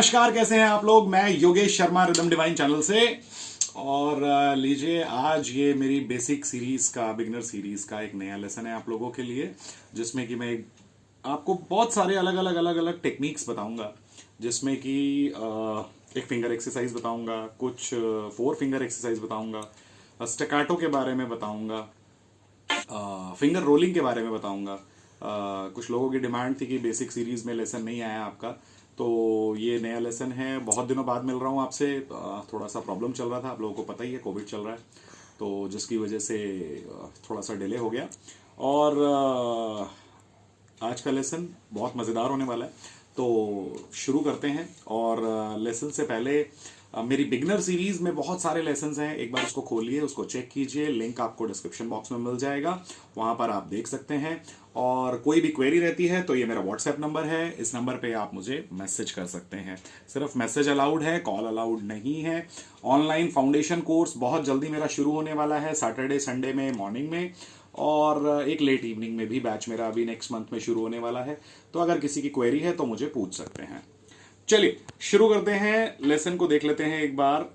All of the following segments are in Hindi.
नमस्कार, कैसे हैं आप लोग। मैं Yogesh Sharma rhythm divine channel से। और लीजिए, आज ये मेरी बेसिक सीरीज का, बिगिनर सीरीज का एक नया लेसन है आप लोगों के लिए, जिसमें कि मैं आपको बहुत सारे अलग अलग टेक्निक्स बताऊंगा। जिसमें कि एक फिंगर एक्सरसाइज बताऊंगा, कुछ 4 फिंगर एक्सरसाइज बताऊंगा, स्टैकाटो के बारे में बताऊंगा, फिंगर रोलिंग के बारे में बताऊंगा। कुछ लोगों की डिमांड थी कि बेसिक सीरीज में लेसन नहीं आया आपका, तो ये नया लेसन है। बहुत दिनों बाद मिल रहा हूँ आपसे। थोड़ा सा प्रॉब्लम चल रहा था, आप लोगों को पता ही है, कोविड चल रहा है, तो जिसकी वजह से थोड़ा सा डिले हो गया। और आज का लेसन बहुत मज़ेदार होने वाला है, तो शुरू करते हैं। और लेसन से पहले मेरी बिगनर सीरीज में बहुत सारे लेसन्स हैं, एक बार उसको खोलिए, उसको चेक कीजिए। लिंक आपको डिस्क्रिप्शन बॉक्स में मिल जाएगा, वहां पर आप देख सकते हैं। और कोई भी क्वेरी रहती है तो ये मेरा व्हाट्सएप नंबर है, इस नंबर पे आप मुझे मैसेज कर सकते हैं। सिर्फ मैसेज अलाउड है, कॉल अलाउड नहीं है। ऑनलाइन फाउंडेशन कोर्स बहुत जल्दी मेरा शुरू होने वाला है, सैटरडे संडे में मॉर्निंग में, और एक लेट इवनिंग में भी बैच मेरा अभी नेक्स्ट मंथ में शुरू होने वाला है। तो अगर किसी की क्वेरी है तो मुझे पूछ सकते हैं। चलिए शुरू करते हैं, लेसन को देख लेते हैं एक बार।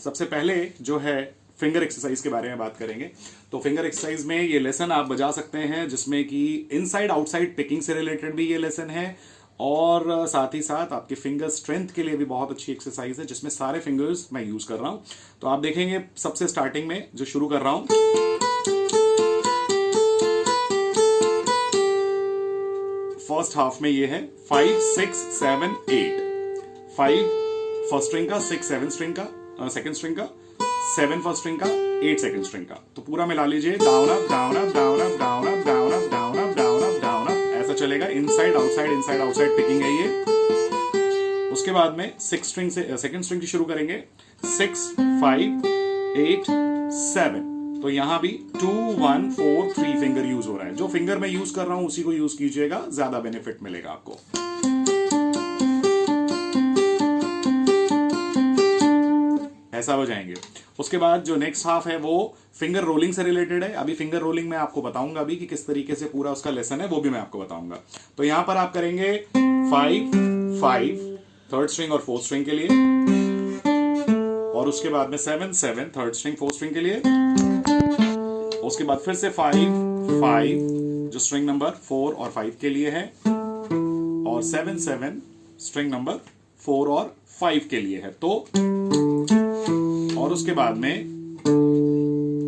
सबसे पहले जो है फिंगर एक्सरसाइज के बारे में बात करेंगे। तो फिंगर एक्सरसाइज में ये लेसन आप बजा सकते हैं, जिसमें कि इनसाइड आउटसाइड पिकिंग से रिलेटेड भी ये लेसन है, और साथ ही साथ आपके फिंगर स्ट्रेंथ के लिए भी बहुत अच्छी एक्सरसाइज है, जिसमें सारे फिंगर्स मैं यूज कर रहा हूं। तो आप देखेंगे सबसे स्टार्टिंग में जो शुरू कर रहा हूं, फर्स्ट हाफ में ये है 5 6 7 8। 5 फर्स्ट स्ट्रिंग का, 6 7 स्ट्रिंग का, सेकंड स्ट्रिंग का, 7 फर्स्ट स्ट्रिंग का, 8 सेकंड स्ट्रिंग का। तो पूरा मिला लीजिए, down up down up down up down up down up down up down up down up, ऐसा चलेगा। इनसाइड आउटसाइड पिकिंग है ये। उसके बाद में 6 स्ट्रिंग से, सेकंड स्ट्रिंग की शुरू करेंगे। 6 5 8 7। तो यहां भी 2 1 4 3 फिंगर यूज हो रहा है। जो फिंगर मैं यूज कर रहा हूं उसी को यूज कीजिएगा, ज्यादा बेनिफिट मिलेगा आपको। ऐसा बजाएंगे। उसके बाद जो नेक्स्ट हाफ है वो फिंगर रोलिंग से रिलेटेड है। अभी फिंगर रोलिंग में आपको बताऊंगा अभी कि किस तरीके से पूरा उसका लेसन है, वो भी मैं आपको बताऊंगा। तो यहां पर आप करेंगे 5 5 थर्ड स्ट्रिंग और फोर्थ स्ट्रिंग के लिए, और उसके बाद में 7 7 थर्ड स्ट्रिंग फोर्थ स्ट्रिंग के लिए। उसके बाद फिर से 5 5 जो स्ट्रिंग नंबर 4 और 5 के लिए है, और 7 7 स्ट्रिंग नंबर 4 और 5 के लिए है। तो और उसके बाद में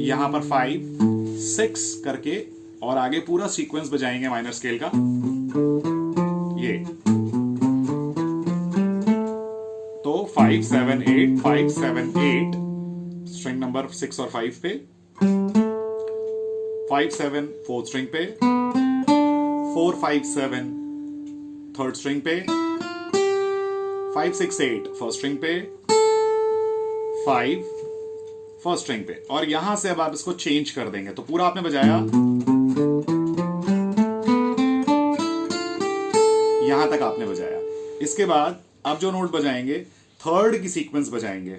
यहां पर 5 6 करके और आगे पूरा सीक्वेंस बजाएंगे माइनर स्केल का, ये। तो 5 7 8 5 7 8 स्ट्रिंग नंबर 6 और 5 पे, 5 7 फोर्थ स्ट्रिंग पे, 4 5 7 थर्ड स्ट्रिंग पे, 5 6 8 फर्स्ट स्ट्रिंग पे, 5 फर्स्ट स्ट्रिंग पे। और यहां से अब आप इसको चेंज कर देंगे। तो पूरा आपने बजाया, यहां तक आपने बजाया। इसके बाद अब जो नोट बजाएंगे, थर्ड की सीक्वेंस बजाएंगे।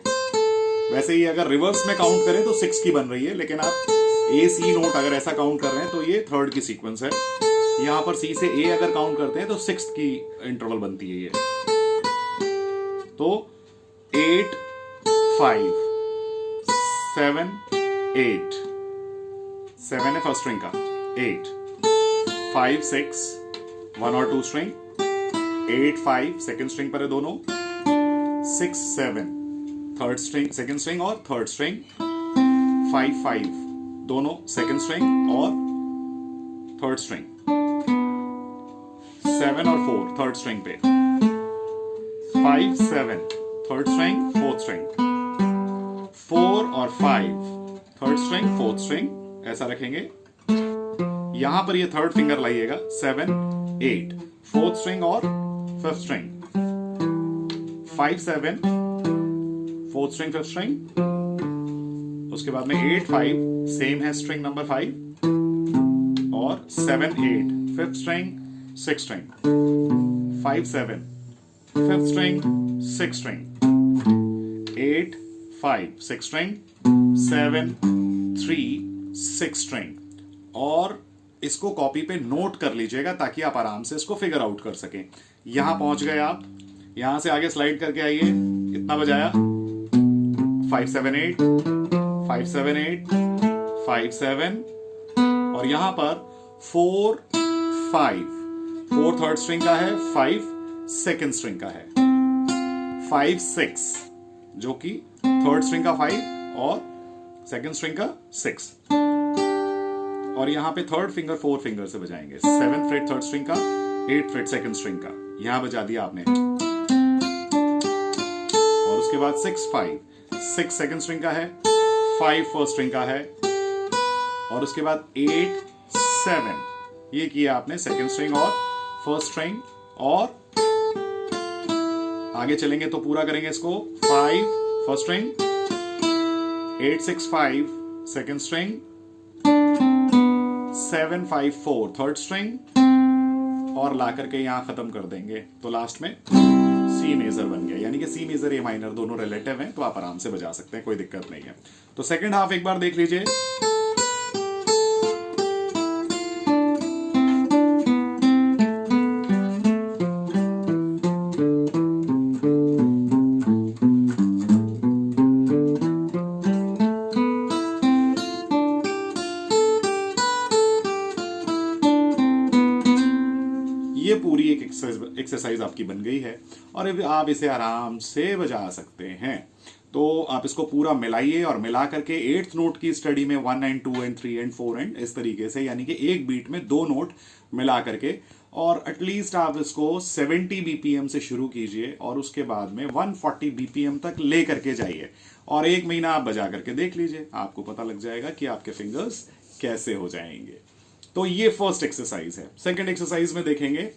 वैसे ही अगर रिवर्स में काउंट करें तो 6 की बन रही है, लेकिन आप ए सी नोट अगर ऐसा काउंट कर रहे हैं तो ये थर्ड की सीक्वेंस है। यहां पर सी से ए अगर काउंट करते हैं तो 6th की इंटरवल बनती है ये। तो 8 5 7 8, 7 है फर्स्ट स्ट्रिंग का, 8 5 6 1 और 2 स्ट्रिंग, 8 5 सेकंड स्ट्रिंग पर है दोनों, 6 7 थर्ड स्ट्रिंग, सेकंड स्ट्रिंग और थर्ड स्ट्रिंग, 5 5 दोनों सेकंड स्ट्रिंग और थर्ड स्ट्रिंग, 7 और 4 थर्ड स्ट्रिंग पे, 5 7 थर्ड स्ट्रिंग फोर्थ स्ट्रिंग, 4 और 5 थर्ड स्ट्रिंग फोर्थ स्ट्रिंग, ऐसा रखेंगे। यहां पर ये थर्ड फिंगर लाइएगा, 7 8 फोर्थ स्ट्रिंग और fifth string, 5 7 fourth string fifth string. उसके बाद में 8 5 सेम है स्ट्रिंग नंबर 5, और 7 8 fifth string six string, 5 7 fifth string six string, 8 5 6 string, 7 3 6 string. और इसको कॉपी पे नोट कर लीजिएगा ताकि आप आराम से इसको फिगर आउट कर सकें। यहां पहुंच गए आप, यहां से आगे स्लाइड करके आइए, इतना बजाया, 5 7 8, 5 7 8, 5 7, और यहां पर 4 5, 4 थर्ड स्ट्रिंग का है, 5 सेकेंड स्ट्रिंग का है, 5 6 जो कि थर्ड स्ट्रिंग का 5 और सेकेंड स्ट्रिंग का 6, और यहां पे थर्ड फिंगर 4 फिंगर से बजाएंगे, 7th फ्रेट थर्ड स्ट्रिंग का, 8th फ्रेट सेकेंड स्ट्रिंग का, यहां बजा दिया आपने, और उसके बाद 6 5, 6 सेकेंड स्ट्रिंग का है, 5 फर्स्ट स्ट्रिंग का है, और उसके बाद 8 7, ये किया आपने सेकेंड स्ट्रिंग और फर्स्ट स्ट्रिंग, और आगे चलेंगे तो पूरा करेंगे इसको, 5 first string, 8 6 5 second string, 7 5 4 third string, और ला करके यहां खत्म कर देंगे, तो लास्ट में सी मेजर बन गया। यानी कि सी मेजर ए माइनर दोनों रिलेटिव हैं, तो आप आराम से बजा सकते हैं, कोई दिक्कत नहीं है। तो सेकंड हाफ एक बार देख लीजिए। ये पूरी एक एक्सरसाइज आपकी बन गई है, और अब आप इसे आराम से बजा सकते हैं। तो आप इसको पूरा मिलाइए, और मिला करके 8th नोट की स्टडी में 1 एंड 2 एंड 3 एंड 4 एंड इस तरीके से, यानी कि एक बीट में 2 नोट मिला करके, और एटलीस्ट आप इसको 70 बीपीएम से शुरू कीजिए, और उसके बाद में 140 बीपीएम तक ले करके जाइए, और 1 महीना आप बजा करके देख लीजिए, आपको पता लग जाएगा कि आपके फिंगर्स कैसे हो जाएंगे। तो ये फर्स्ट एक्सरसाइज है। सेकंड एक्सरसाइज में देखेंगे,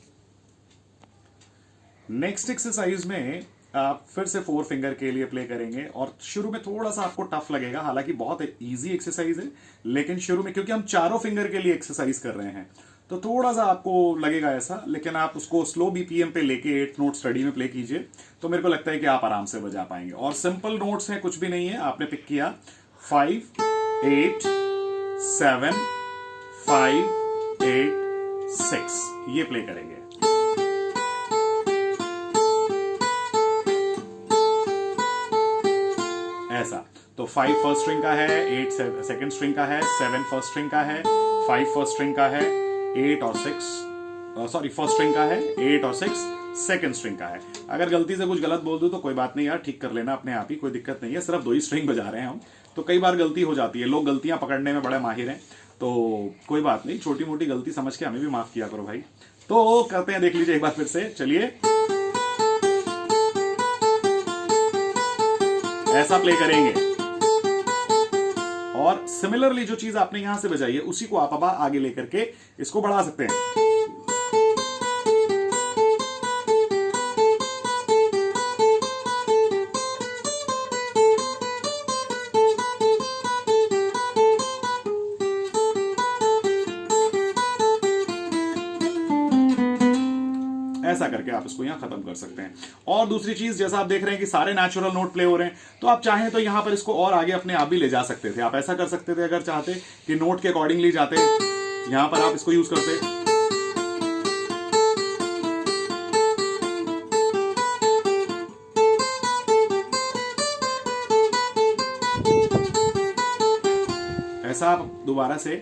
नेक्स्ट एक्सरसाइज में आप फिर से 4 फिंगर के लिए प्ले करेंगे, और शुरू में थोड़ा सा आपको टफ लगेगा, हालांकि बहुत इजी एक्सरसाइज है, लेकिन शुरू में क्योंकि हम चारों फिंगर के लिए एक्सरसाइज कर रहे हैं, तो थोड़ा सा आपको लगेगा ऐसा, लेकिन आप उसको स्लो बीपीएम पे लेके 8th नोट स्टडी में प्ले कीजिए, तो मेरे को लगता है कि आप आराम से बजा पाएंगे। और सिंपल नोट्स हैं, कुछ भी नहीं है, आपने पिक किया 5 8 7 5 8 6, ये प्ले करेंगे। ऐसा, तो 5 फर्स्ट स्ट्रिंग का है, 8 सेकंड स्ट्रिंग का है, 7 फर्स्ट स्ट्रिंग का है, 5 फर्स्ट स्ट्रिंग का है, 8 और 6 सॉरी फर्स्ट स्ट्रिंग का है, 8 और 6 सेकंड स्ट्रिंग का है। अगर गलती से कुछ गलत बोल दूं तो कोई बात नहीं यार, ठीक कर लेना अपने आप ही, कोई दिक्कत नहीं है, सिर्फ 2 ही स्ट्रिंग बजा रहे हैं हम, तो कई बार गलती हो जाती है, लोग गलतियां पकड़ने में बड़े माहिर हैं, तो कोई बात नहीं, छोटी मोटी गलती समझ के हमें भी माफ किया करो भाई। तो करते हैं, देख लीजिए एक बार फिर से, चलिए ऐसा प्ले करेंगे, और सिमिलरली जो चीज आपने यहां से बजाई है उसी को आप अब आगे लेकर के इसको बढ़ा सकते हैं। ऐसा करके आप इसको यहां खत्म कर सकते हैं। और दूसरी चीज, जैसा आप देख रहे हैं कि सारे नेचुरल नोट प्ले हो रहे हैं, तो आप चाहें तो यहां पर इसको और आगे अपने आप भी ले जा सकते थे। आप ऐसा कर सकते थे अगर चाहते कि नोट के अकॉर्डिंगली जाते, यहां पर आप इसको यूज करते। ऐसा आप दोबारा से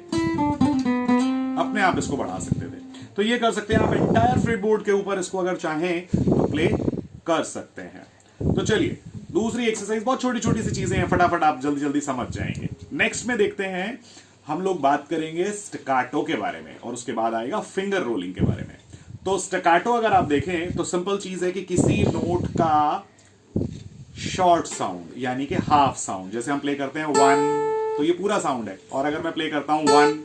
अपने आप इसको बढ़ा सकते थे। तो ये कर सकते हैं आप, एंटायर फ्रेटबोर्ड के ऊपर इसको अगर चाहें तो प्ले कर सकते हैं। तो चलिए दूसरी एक्सरसाइज, बहुत छोटी छोटी सी चीजें हैं, फटाफट आप जल्दी जल्दी समझ जाएंगे। नेक्स्ट में देखते हैं, हम लोग बात करेंगे स्टैकाटो के बारे में, और उसके बाद आएगा फिंगर रोलिंग के बारे में। तो स्टैकाटो अगर आप देखें तो सिंपल चीज है कि किसी नोट का शॉर्ट साउंड, यानी कि हाफ साउंड, जैसे हम प्ले करते हैं 1, तो ये पूरा साउंड है, और अगर मैं प्ले करता हूं 1,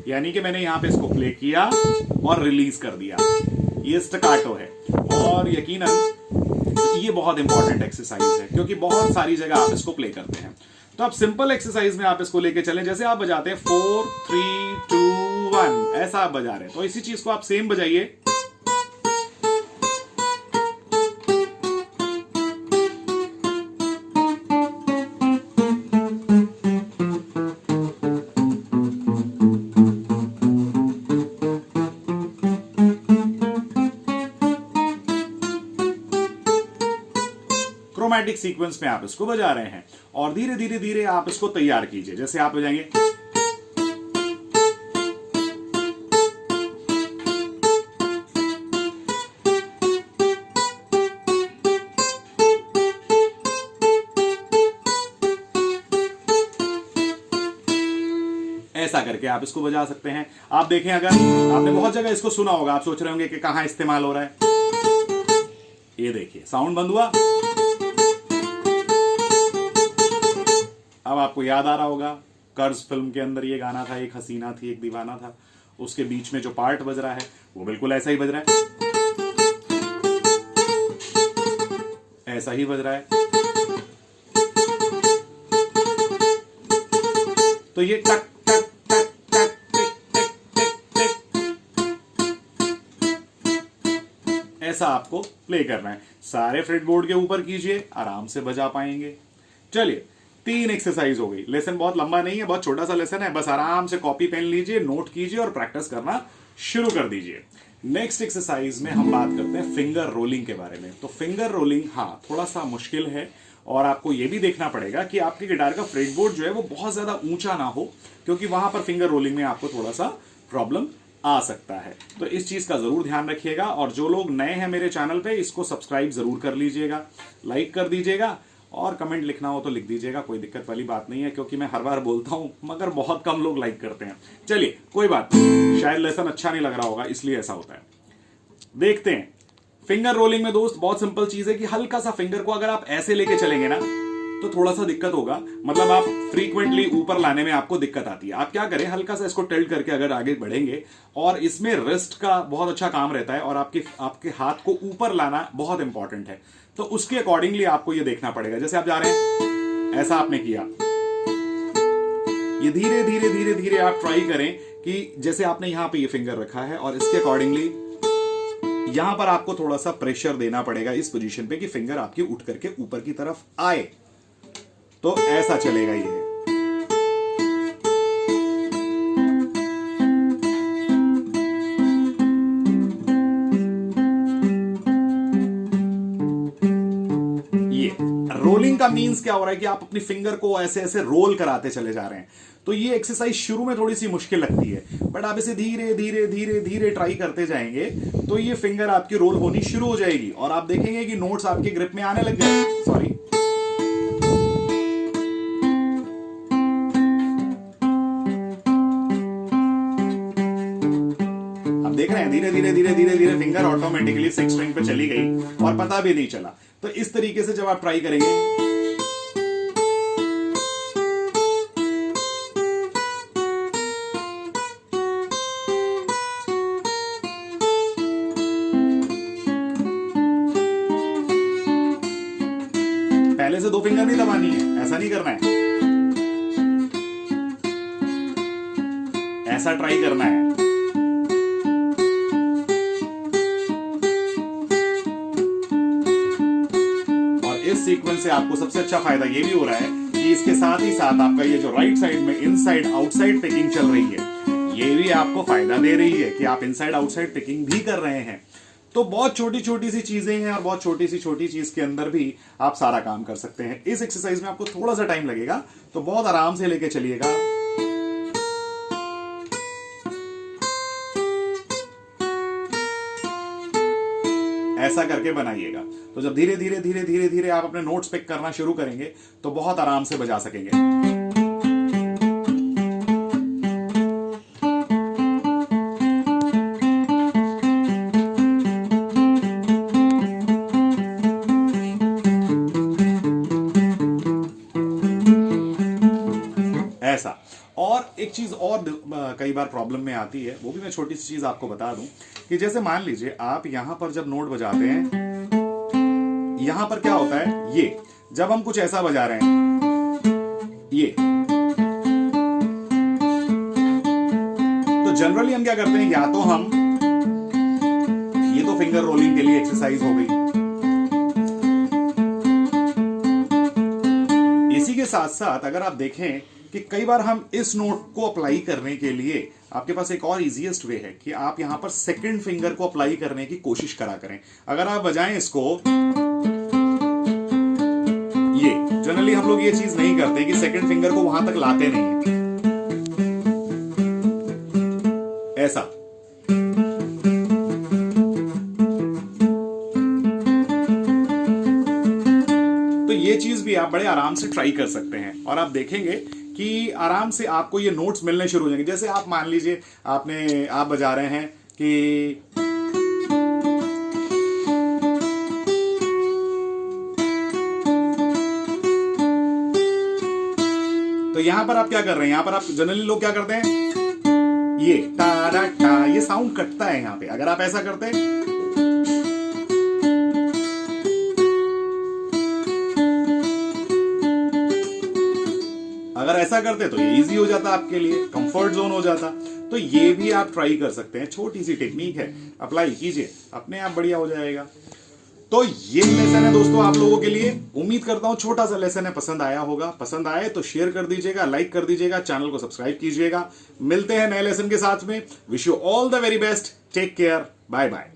यानी कि मैंने यहां पे इसको प्ले किया और रिलीज कर दिया, ये स्टैकाटो है। और यकीनन ये बहुत इंपॉर्टेंट एक्सरसाइज है, क्योंकि बहुत सारी जगह आप इसको प्ले करते हैं। तो आप सिंपल एक्सरसाइज में आप इसको लेके चलें, जैसे आप बजाते हैं 4 3 2 1, ऐसा आप बजा रहे हैं, तो इसी चीज को आप सेम बजाइए। क्रोमैटिक सीक्वेंस में आप इसको बजा रहे हैं और धीरे धीरे धीरे आप इसको तैयार कीजिए। जैसे आप बजाएंगे ऐसा करके आप इसको बजा सकते हैं। आप देखें, अगर आपने बहुत जगह इसको सुना होगा, आप सोच रहे होंगे कि कहां इस्तेमाल हो रहा है। ये देखिए साउंड बंद हुआ। अब आपको याद आ रहा होगा कर्ज फिल्म के अंदर ये गाना था, एक हसीना थी एक दीवाना था, उसके बीच में जो पार्ट बज रहा है वो बिल्कुल ऐसा ही बज रहा है, ऐसा ही बज रहा है। तो ये टक टक टक टक टिक टिक टिक टिक ऐसा आपको प्ले करना है। सारे फ्रेटबोर्ड के ऊपर कीजिए, आराम से बजा पाएंगे। चलिए 3 एक्सरसाइज हो गई। लेसन बहुत लंबा नहीं है, बहुत छोटा सा लेसन है, बस आराम से कॉपी पेन लीजिए, नोट कीजिए और प्रैक्टिस करना शुरू कर दीजिए। नेक्स्ट एक्सरसाइज में हम बात करते हैं फिंगर रोलिंग के बारे में। तो फिंगर रोलिंग हाँ थोड़ा सा मुश्किल है और आपको यह भी देखना पड़ेगा कि आपके गिटार का फ्रेटबोर्ड जो है वो बहुत ज्यादा ऊंचा ना हो, क्योंकि वहां पर फिंगर रोलिंग में आपको थोड़ा सा प्रॉब्लम आ सकता है। तो इस चीज का जरूर ध्यान रखिएगा। और जो लोग नए हैं मेरे चैनल पे, इसको सब्सक्राइब जरूर कर लीजिएगा, लाइक कर दीजिएगा और कमेंट लिखना हो तो लिख दीजिएगा, कोई दिक्कत वाली बात नहीं है, क्योंकि मैं हर बार बोलता हूं मगर बहुत कम लोग लाइक करते हैं। चलिए कोई बात नहीं, शायद लेसन अच्छा नहीं लग रहा होगा इसलिए ऐसा होता है। देखते हैं फिंगर रोलिंग में दोस्त बहुत सिंपल चीज है कि हल्का सा फिंगर को अगर आप ऐसे लेके चलेंगे ना तो थोड़ा सा दिक्कत होगा, मतलब आप फ्रीक्वेंटली ऊपर लाने में आपको दिक्कत आती है। आप क्या करें, हल्का सा इसको टिल्ट करके अगर आगे बढ़ेंगे, और इसमें रिस्ट का बहुत अच्छा काम रहता है और आपके हाथ को ऊपर लाना बहुत इंपॉर्टेंट है। तो उसके अकॉर्डिंगली आपको ये देखना पड़ेगा। जैसे आप जा रहे हैं, ऐसा आपने किया, ये धीरे धीरे धीरे धीरे आप ट्राई करें कि जैसे आपने यहां पे ये फिंगर रखा है और इसके अकॉर्डिंगली यहां पर आपको थोड़ा सा प्रेशर देना पड़ेगा इस पोजीशन पे कि फिंगर आपकी उठ करके ऊपर की तरफ आए, तो ऐसा चलेगा ये। रोलिंग का मीन्स क्या हो रहा है कि आप अपनी फिंगर को ऐसे ऐसे रोल कराते चले जा रहे हैं। तो ये एक्सरसाइज शुरू में थोड़ी सी मुश्किल लगती है, बट आप इसे धीरे धीरे धीरे धीरे ट्राई करते जाएंगे तो ये फिंगर आपकी रोल होनी शुरू हो जाएगी और आप देखेंगे कि नोट्स आपके ग्रिप में आने लग जाए। सॉरी, आप देख रहे हैं धीरे धीरे धीरे धीरे धीरे फिंगर ऑटोमेटिकली 6 स्ट्रिंग पे चली गई और पता भी नहीं चला। तो इस तरीके से जब आप ट्राई करेंगे, पहले से 2 फिंगर नहीं दबानी है, ऐसा नहीं करना है, ऐसा ट्राई करना है। सीक्वेंस से आपको सबसे अच्छा फायदा ये भी हो रहा है कि इसके साथ ही साथ आपका ये जो राइट साइड में इनसाइड आउटसाइड पिकिंग चल रही है, ये भी आपको फायदा दे रही है कि आप इनसाइड आउटसाइड पिकिंग भी कर रहे हैं। तो बहुत छोटी छोटी सी चीजें हैं और बहुत छोटी चीज के अंदर भी आप सारा काम कर सकते हैं। इस एक्सरसाइज में आपको थोड़ा सा टाइम लगेगा, तो बहुत आराम से लेके चलिएगा। ऐसा करके बनाइएगा। तो जब धीरे धीरे धीरे धीरे धीरे आप अपने नोट्स पिक करना शुरू करेंगे तो बहुत आराम से बजा सकेंगे। ऐसा। और एक चीज और कई बार प्रॉब्लम में आती है, वो भी मैं छोटी सी चीज आपको बता दूं कि जैसे मान लीजिए आप यहां पर जब नोट बजाते हैं, यहां पर क्या होता है, ये जब हम कुछ ऐसा बजा रहे हैं, ये तो जनरली हम क्या करते हैं, या तो हम, ये तो फिंगर रोलिंग के लिए एक्सरसाइज हो गई, इसी के साथ साथ अगर आप देखें कि कई बार हम इस नोट को अप्लाई करने के लिए आपके पास एक और इजीएस्ट वे है कि आप यहां पर सेकंड फिंगर को अप्लाई करने की कोशिश करा करें। अगर आप बजाएं इसको, लोग ये चीज नहीं करते कि सेकंड फिंगर को वहां तक लाते नहीं है, ऐसा। तो ये चीज भी आप बड़े आराम से ट्राई कर सकते हैं और आप देखेंगे कि आराम से आपको ये नोट्स मिलने शुरू हो जाएंगे। जैसे आप मान लीजिए आप बजा रहे हैं कि तो यहां पर आप क्या कर रहे हैं, यहां पर आप जनरली लोग क्या करते हैं, ये टा डा टा, ये साउंड कटता है यहां पे। अगर आप ऐसा करते हैं, अगर ऐसा करते तो ये इजी हो जाता आपके लिए, कंफर्ट जोन हो जाता। तो ये भी आप ट्राई कर सकते हैं, छोटी सी टेक्निक है, अप्लाई कीजिए, अपने आप बढ़िया हो जाएगा। तो ये लेसन है दोस्तों आप लोगों के लिए। उम्मीद करता हूं छोटा सा लेसन है, पसंद आया होगा। पसंद आए तो शेयर कर दीजिएगा, लाइक कर दीजिएगा, चैनल को सब्सक्राइब कीजिएगा। मिलते हैं नए लेसन के साथ में। Wish you all the very best, take care, bye bye.